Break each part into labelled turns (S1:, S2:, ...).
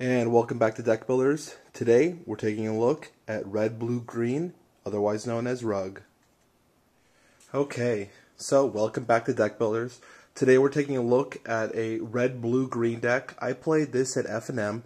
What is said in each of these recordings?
S1: And welcome back to Deck Builders. Today we're taking a look at red, blue, green, otherwise known as Rug. Okay, so welcome back to Deck Builders. Today we're taking a look at a red, blue, green deck. I played this at F&M.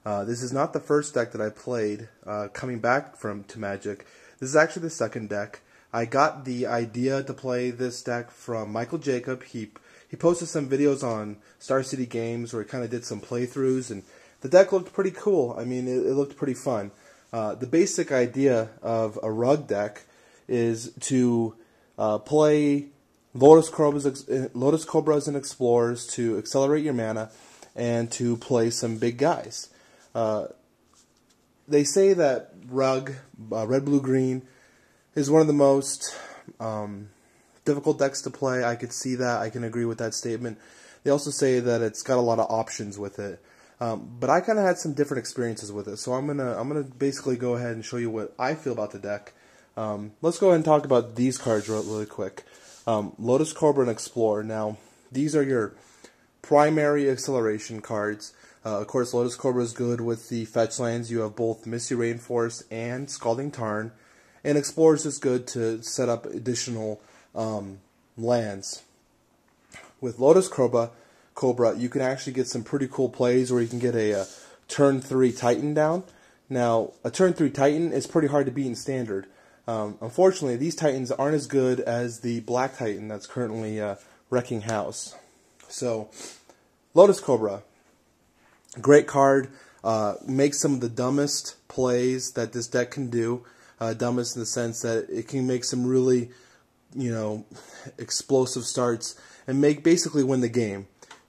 S1: This is not the first deck that I played coming back to Magic. This is actually the second deck. I got the idea to play this deck from Michael Jacob. He posted some videos on Star City Games where he kind of did some playthroughs, and the deck looked pretty cool. I mean, it looked pretty fun. The basic idea of a Rug deck is to play Lotus Cobras and Explorers to accelerate your mana and to play some big guys. They say that Rug, red, blue, green, is one of the most difficult decks to play. I could see that. I can agree with that statement. They also say that it's got a lot of options with it. But I kind of had some different experiences with it, so I'm gonna basically go ahead and show you what I feel about the deck. Let's go ahead and talk about these cards really quick. Lotus Cobra and Explorer. Now, these are your primary acceleration cards. Of course, Lotus Cobra is good with the fetch lands. You have both Misty Rainforest and Scalding Tarn. And Explorer is just good to set up additional lands. With Lotus Cobra, you can actually get some pretty cool plays where you can get a turn 3 Titan down. Now, a turn 3 Titan is pretty hard to beat in Standard. Unfortunately, these Titans aren't as good as the Black Titan that's currently wrecking house. So, Lotus Cobra, great card. Makes some of the dumbest plays that this deck can do. Dumbest in the sense that it can make some really, explosive starts and basically win the game.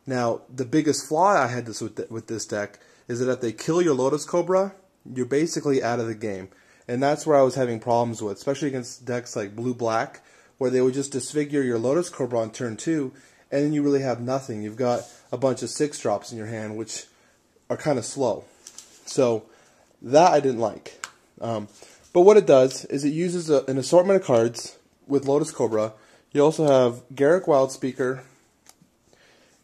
S1: Now, the biggest flaw I had with this deck is that if they kill your Lotus Cobra, you're basically out of the game. And that's where I was having problems with, especially against decks like Blue-Black, where they would just disfigure your Lotus Cobra on turn 2, and then you really have nothing. You've got a bunch of 6-drops in your hand, which are kind of slow. So, that I didn't like. But what it does is it uses an assortment of cards with Lotus Cobra. You also have Garruk Wildspeaker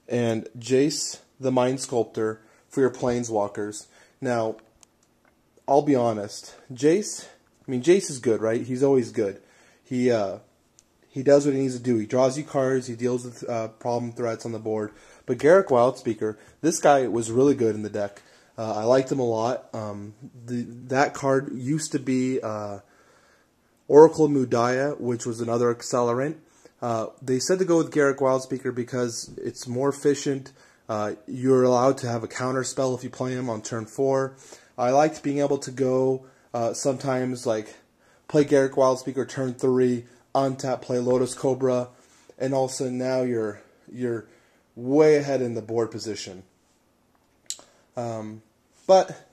S1: and Jace the Mind Sculptor for your Planeswalkers. Now, I'll be honest, Jace is good, right? He's always good. He does what he needs to do. He draws you cards, he deals with problem threats on the board. But Garruk Wildspeaker, this guy was really good in the deck. I liked him a lot. That card used to be Oracle Mudaya, which was another accelerant. They said to go with Garruk Wildspeaker because it's more efficient. You're allowed to have a counter spell if you play him on turn 4. I liked being able to go sometimes like play Garruk Wildspeaker turn 3, untap, play Lotus Cobra, and also now you're way ahead in the board position. But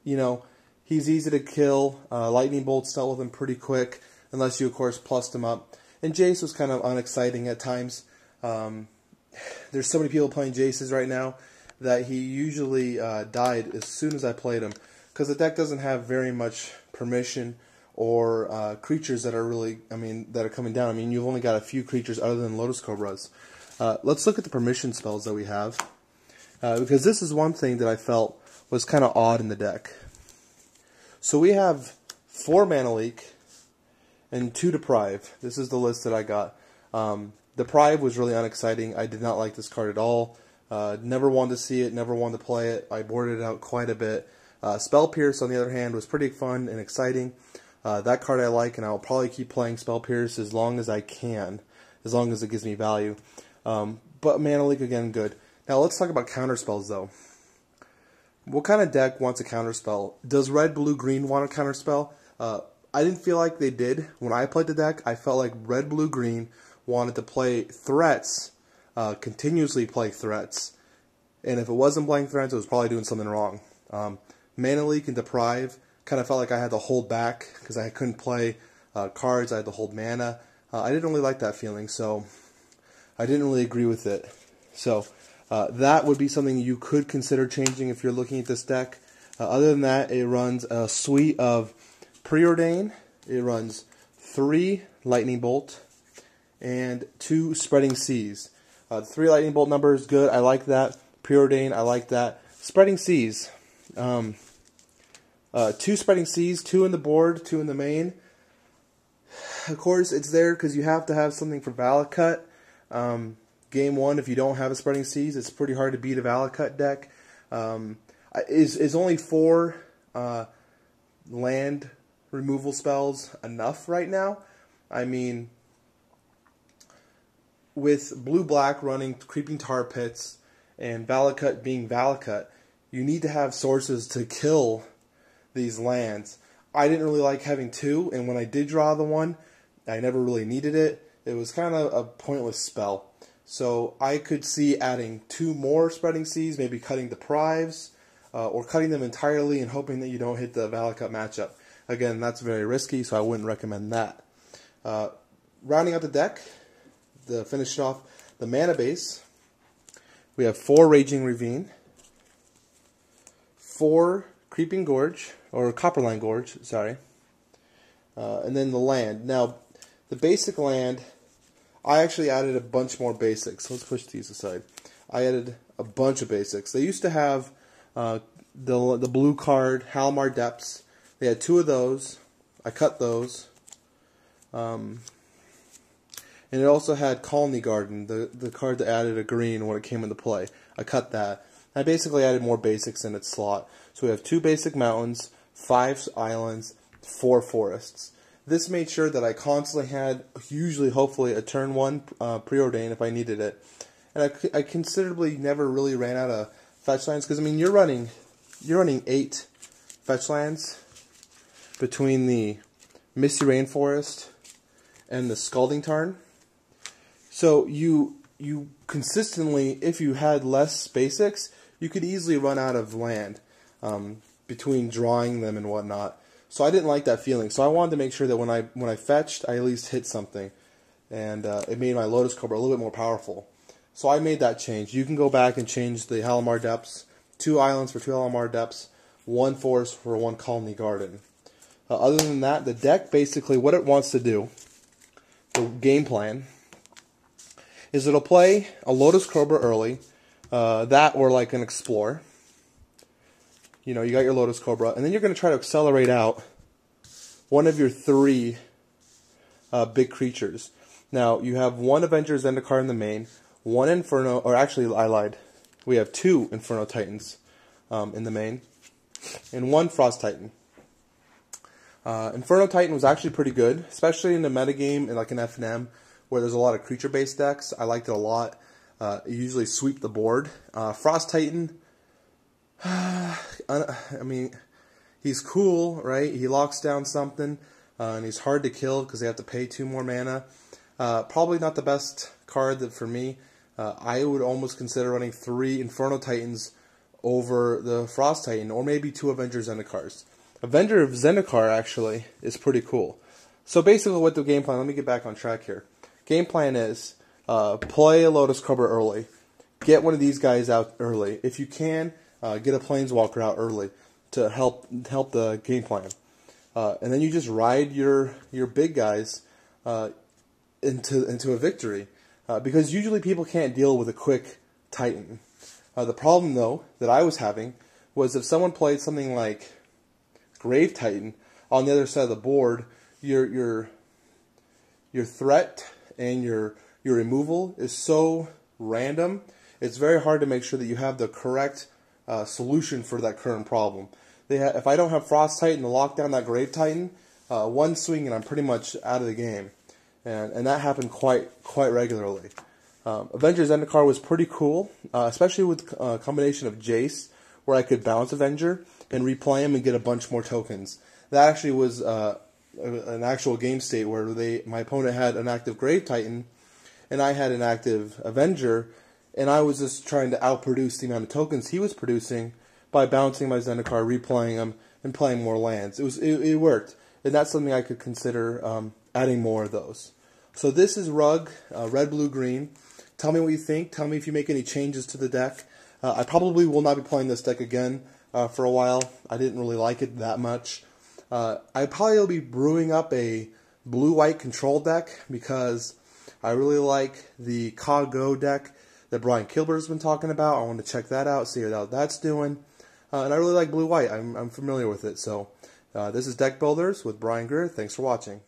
S1: he's easy to kill. Lightning bolts dealt with him pretty quick, unless you of course plussed him up. And Jace was kind of unexciting at times. There's so many people playing Jaces right now that he usually died as soon as I played him, because the deck doesn't have very much permission or creatures that are really, that are coming down. You've only got a few creatures other than Lotus Cobras. Let's look at the permission spells that we have, because this is one thing that I felt was kind of odd in the deck. So we have 4 Mana Leak and 2 Deprive. This is the list that I got. Deprive was really unexciting. I did not like this card at all. Never wanted to see it, never wanted to play it. I boarded it out quite a bit. Spell Pierce, on the other hand, was pretty fun and exciting. That card I like, and I'll probably keep playing Spell Pierce as long as I can, as long as it gives me value. But Mana Leak, again, good. Now let's talk about counterspells, though. What kind of deck wants a counterspell? Does red, blue, green want a counterspell? I didn't feel like they did. When I played the deck, I felt like red, blue, green wanted to play threats, continuously play threats. And if it wasn't playing threats, it was probably doing something wrong. Mana Leak and Deprive kind of felt like I had to hold back because I couldn't play cards. I had to hold mana. I didn't really like that feeling, so I didn't really agree with it. So that would be something you could consider changing if you're looking at this deck. Other than that, it runs a suite of Preordain. It runs 3 Lightning Bolt and 2 Spreading Seas. The 3 Lightning Bolt number is good. I like that. Preordain, I like that. Spreading Seas. 2 Spreading Seas, 2 in the board, 2 in the main. Of course, it's there because you have to have something for Valakut. Game 1, if you don't have a Spreading Seas, it's pretty hard to beat a Valakut deck. Is only 4 land removal spells enough right now? I mean, with blue-black running Creeping Tar Pits and Valakut being Valakut, you need to have sources to kill these lands. I didn't really like having 2, and when I did draw the 1, I never really needed it. It was kind of a pointless spell. So I could see adding 2 more Spreading Seas, maybe cutting Deprives, or cutting them entirely and hoping that you don't hit the Valakut matchup. Again, that's very risky, so I wouldn't recommend that. Rounding out the deck, finishing off the mana base, we have 4 Raging Ravine, 4 Creeping Gorge, or Copperline Gorge, sorry, and then the land. Now, the basic land, I actually added a bunch more basics. Let's push these aside. I added a bunch of basics. They used to have the blue card, Halimar Depths. They had 2 of those. I cut those. And it also had Khalni Garden, the card that added a green when it came into play. I cut that. I basically added more basics in its slot. So we have 2 basic mountains, 5 islands, 4 forests. This made sure that I constantly had, usually, hopefully, a turn 1 Preordain if I needed it. And I considerably never really ran out of fetch lands, because, I mean, you're running 8 fetch lands between the Misty Rainforest and the Scalding Tarn. So you consistently, if you had less basics, you could easily run out of land between drawing them and whatnot. So I didn't like that feeling. So I wanted to make sure that when I fetched, I at least hit something, and it made my Lotus Cobra a little bit more powerful. So I made that change. You can go back and change the Halimar Depths, 2 islands for 2 Halimar Depths, 1 forest for 1 Khalni Garden. Other than that, the deck basically what it wants to do, the game plan, is it'll play a Lotus Cobra early, that or like an Explorer. You know, you got your Lotus Cobra, and then you're going to try to accelerate out one of your 3 big creatures. Now, you have 1 Avenger of Zendikar in the main, 1 Inferno, or actually, I lied. We have 2 Inferno Titans in the main, and 1 Frost Titan. Inferno Titan was actually pretty good, especially in the metagame, in like an FNM, where there's a lot of creature-based decks. I liked it a lot. You usually sweep the board. Frost Titan, I mean, he's cool, right? He locks down something, and he's hard to kill because they have to pay 2 more mana. Probably not the best card for me. I would almost consider running 3 Inferno Titans over the Frost Titan, or maybe 2 Avenger of Zendikars. Avenger of Zendikar, actually, is pretty cool. So basically what the game plan, let me get back on track here. Game plan is, play a Lotus Cobra early. Get one of these guys out early. If you can, get a Planeswalker out early to help the game plan. And then you just ride your big guys into a victory. Because usually people can't deal with a quick Titan. The problem, though, that I was having was if someone played something like Grave Titan on the other side of the board, your threat and your removal is so random, it's very hard to make sure that you have the correct solution for that current problem. If I don't have Frost Titan to lock down that Grave Titan, 1 swing and I'm pretty much out of the game. And that happened quite regularly. Avenger of Zendikar was pretty cool, especially with a combination of Jace, where I could bounce Avenger and replay him and get a bunch more tokens. That actually was an actual game state where my opponent had an active Grave Titan, and I had an active Avenger, and I was just trying to outproduce the amount of tokens he was producing by bouncing my Zendikar, replaying him, and playing more lands. It worked, and that's something I could consider adding more of those. So this is Rug, red, blue, green. Tell me what you think. Tell me if you make any changes to the deck. I probably will not be playing this deck again for a while. I didn't really like it that much. I probably will be brewing up a blue-white control deck because I really like the Ka Go deck that Brian Kilbert's been talking about. I want to check that out, see how that's doing. and I really like blue-white. I'm familiar with it. So this is Deck Builders with Brian Greer. Thanks for watching.